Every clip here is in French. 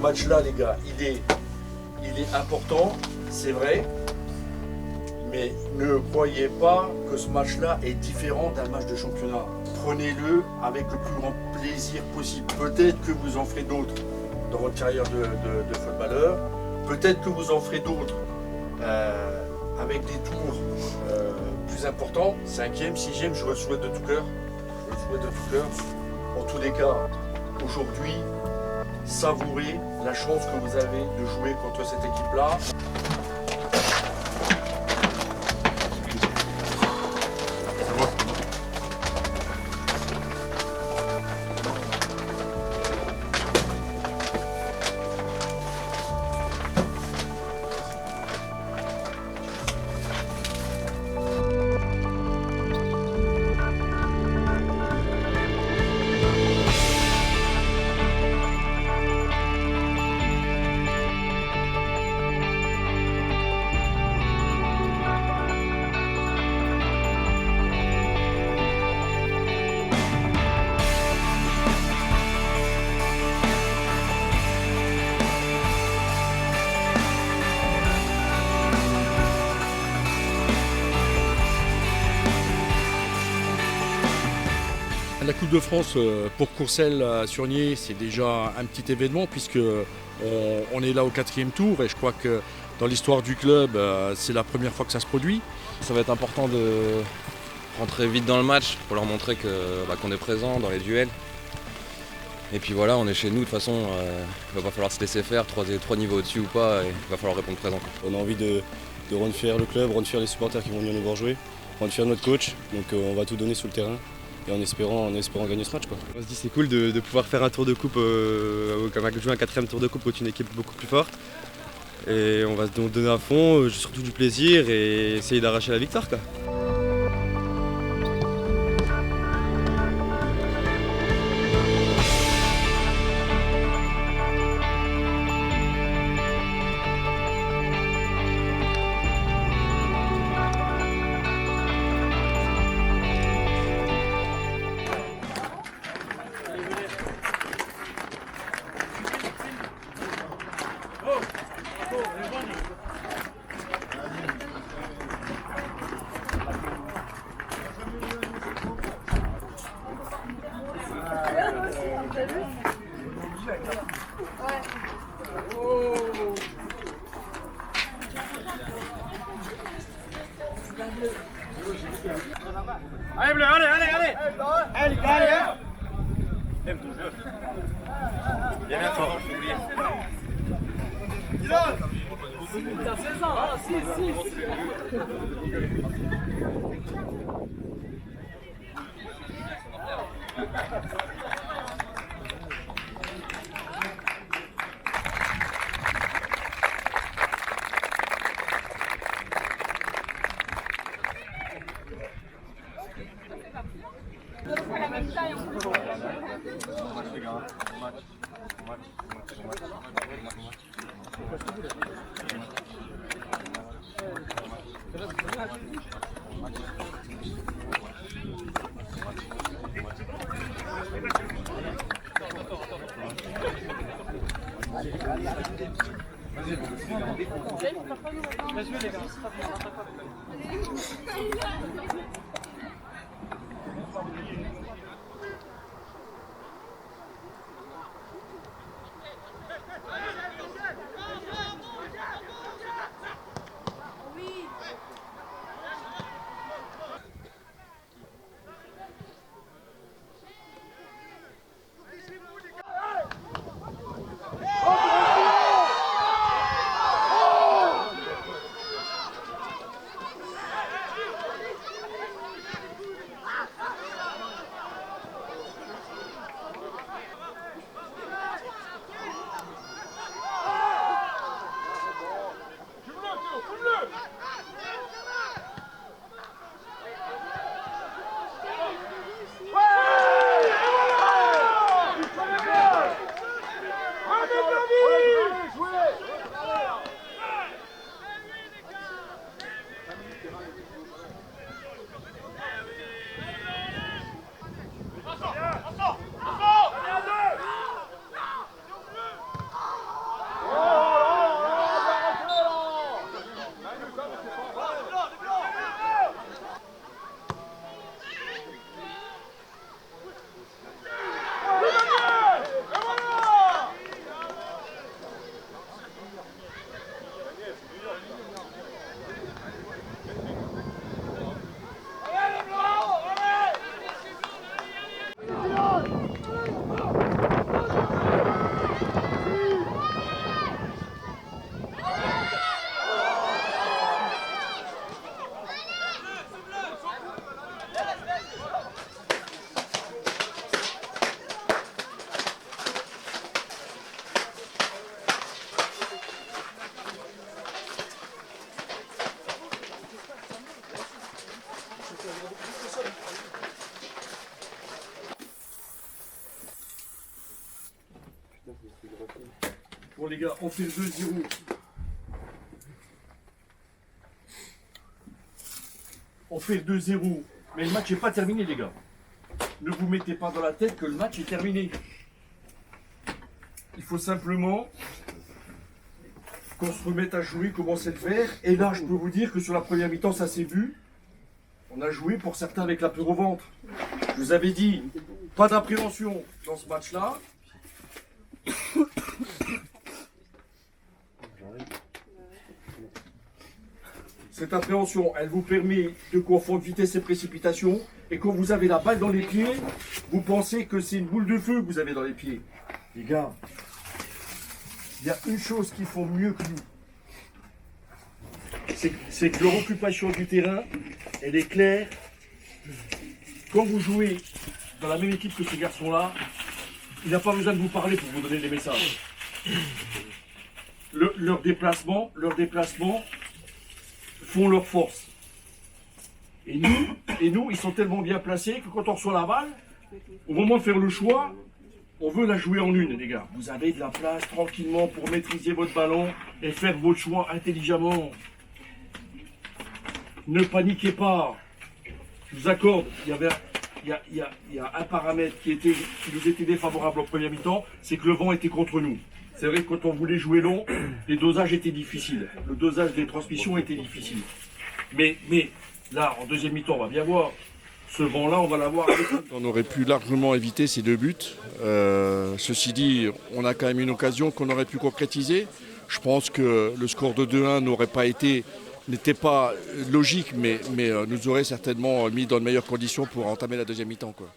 match-là, les gars, il est important, c'est vrai. Mais ne croyez pas que ce match-là est différent d'un match de championnat. Prenez-le avec le plus grand plaisir possible. Peut-être que vous en ferez d'autres dans votre carrière de footballeur. Peut-être que vous en ferez d'autres avec des tours plus importants. 5e, 6e, je vous le souhaite de tout cœur. Je vous le souhaite de tout cœur. En tous les cas, aujourd'hui, savourez la chance que vous avez de jouer contre cette équipe-là. La Coupe de France pour Courcelles-sur-Nier, c'est déjà un petit événement puisque on est là au 4e tour et je crois que dans l'histoire du club, c'est la première fois que ça se produit. Ça va être important de rentrer vite dans le match pour leur montrer qu'on est présent dans les duels. Et puis voilà, on est chez nous, de toute façon, il va pas falloir se laisser faire, 3 niveaux au-dessus ou pas, et il va falloir répondre présent. On a envie de rendre fier le club, rendre fier les supporters qui vont venir nous voir jouer, rendre fier notre coach, donc on va tout donner sur le terrain. Et en espérant gagner ce match, quoi. On se dit c'est cool de pouvoir faire un tour de coupe, jouer un 4e tour de coupe contre une équipe beaucoup plus forte. Et on va se donner à fond, surtout du plaisir et essayer d'arracher la victoire, quoi. Allez bleu, allez, allez, allez. Allez, allez. Viens, viens, toi. T'as 16 ans, hein, 6. Vas-y, les gars. Bon les gars, on fait le 2-0. On fait le 2-0. Mais le match n'est pas terminé les gars. Ne vous mettez pas dans la tête que le match est terminé. Il faut simplement qu'on se remette à jouer comme on sait le faire. Et là, je peux vous dire que sur la première mi-temps, ça s'est vu. On a joué pour certains avec la peur au ventre. Je vous avais dit, pas d'appréhension dans ce match-là. Cette appréhension, elle vous permet de confondre vitesse et précipitation. Et quand vous avez la balle dans les pieds, vous pensez que c'est une boule de feu que vous avez dans les pieds. Les gars, il y a une chose qu'ils font mieux que nous. C'est que leur occupation du terrain, elle est claire. Quand vous jouez dans la même équipe que ces garçons-là, il n'a pas besoin de vous parler pour vous donner des messages. Leurs déplacements font leur force. Et nous, ils sont tellement bien placés que quand on reçoit la balle, au moment de faire le choix, on veut la jouer en une, les gars. Vous avez de la place tranquillement pour maîtriser votre ballon et faire votre choix intelligemment. Ne paniquez pas. Je vous accorde, il y a un paramètre qui nous était défavorable en première mi-temps, c'est que le vent était contre nous. C'est vrai que quand on voulait jouer long, les dosages étaient difficiles. Le dosage des transmissions était difficile. Mais là, en deuxième mi-temps, on va bien voir. Ce vent-là, on va l'avoir avec nous. On aurait pu largement éviter ces 2 buts. Ceci dit, on a quand même une occasion qu'on aurait pu concrétiser. Je pense que le score de 2-1 n'était pas logique, mais nous aurait certainement mis dans de meilleures conditions pour entamer la deuxième mi-temps, quoi.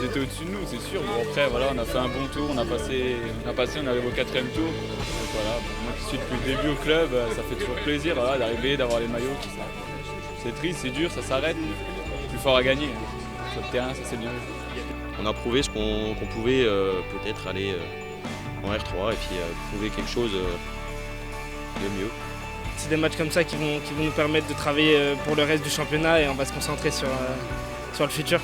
ils étaient au-dessus de nous, c'est sûr. Bon, après, voilà, on a fait un bon tour, on arrive au 4e tour. Donc, voilà, moi qui suis depuis le début au club, ça fait toujours plaisir voilà, d'arriver, d'avoir les maillots, tout ça. C'est triste, c'est dur, ça s'arrête, mais plus fort à gagner. Sur le terrain, ça c'est bien. On a prouvé ce qu'on pouvait peut-être aller en R3 et puis prouver quelque chose de mieux. C'est des matchs comme ça qui vont nous permettre de travailler pour le reste du championnat et on va se concentrer sur le futur.